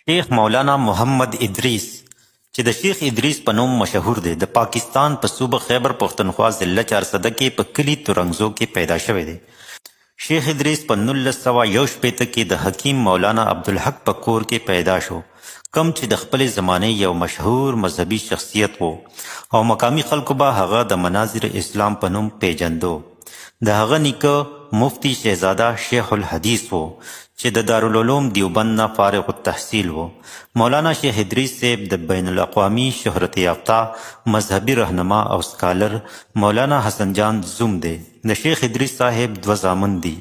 شیخ مولانا محمد ادریس چې د شیخ ادریس په نوم مشهور دی د پاکستان په صوبه خیبر پښتونخوا ضلع 400 کې په کلی تورنګزو کې پیدا شوی دی. شیخ ادریس په 1961 کې د حکیم مولانا عبدالحق په کور کې پیدا شو، کم چې د خپل زمانې یو مشهور مذهبي شخصیت وو او مقامی خلکو به هغه د مناظر اسلام په نوم پیژندو. د هغه نیکه مفتی شهزاده شیخ الحدیث وو چې د دارالعلوم دیوبند نه فارغ التحصیل وو. مولانا شیخ ادریس صاحب د بین الاقوامی شهرت یافته مذهبي رهنما او سکالر مولانا حسن جان زوم دی. د شیخ ادریس صاحب دوه زامن دي،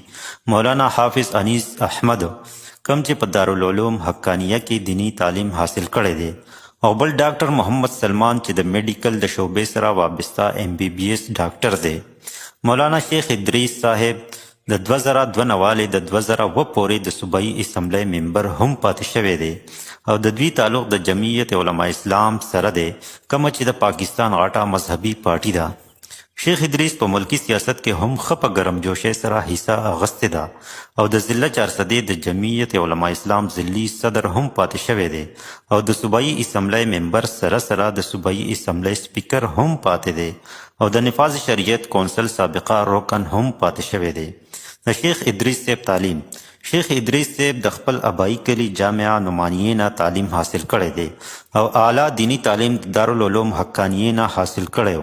مولانا حافظ انیس احمد کم چې په دارالعلوم حقانیه کې دینی تعلیم حاصل کړی دی، او بل ډاکټر محمد سلمان چې د میډیکل د شعبې سره وابسته MBBS ډاکټر دی. مولانا شیخ ادریس صاحب د 2002 نواله د 2002 پورې د صوبایي اسمبلی ممبر هم پاتې شوی دی او د دوی تعلق د جمعیت علماء اسلام سره دی، کوم چې د پاکستان غټه مذهبي پارټي ده. شیخ ادریس په ملکی سیاست کې هم ښه په ګرم جوشۍ سره حصه اخیستې ده او د ضلع 400 د جمعیت علماء اسلام ضلعي صدر هم پاتې شوی دی او د صوبایي اسمبلی ممبر سره سره د صوبایي اسمبلی سپیکر هم پاتې دی او د نفاذ شریعت کونسل سابقه رکن هم پاتې شوی دی. د شیخ ادریس صاحب تعلیم: شیخ ادریس صاحب د خپل ابایی کلی جامعه نعمانیه نه تعلیم حاصل کړی دی او اعلی دینی تعلیم د دارالعلوم حقانیه نه حاصل کړی،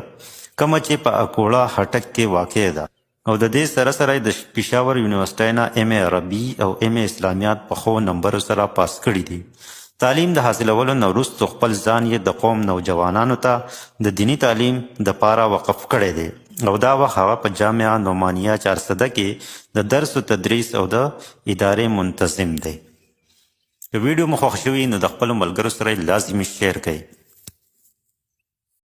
کومه چې په اکوړه هټک کې واقع ده، او د دې سره سره د پېښور یونیورسټۍ نه MA عربي او MA اسلامیات په ښو نمبرو سره پاس کړي دي. تعلیم د حاصلولو نه وروسته خپل ځان یې د قوم نوجوانانو ته د دینی تعلیم دپاره وقف کړی دی او دا وخت هغه په جامعه نعمانیه 400 کې د درس و تدریس او د ادارې منتظم دی. که ویډیو مو خوښ شوي نو د خپلو ملګرو سره یې لازمي شیر کړئ.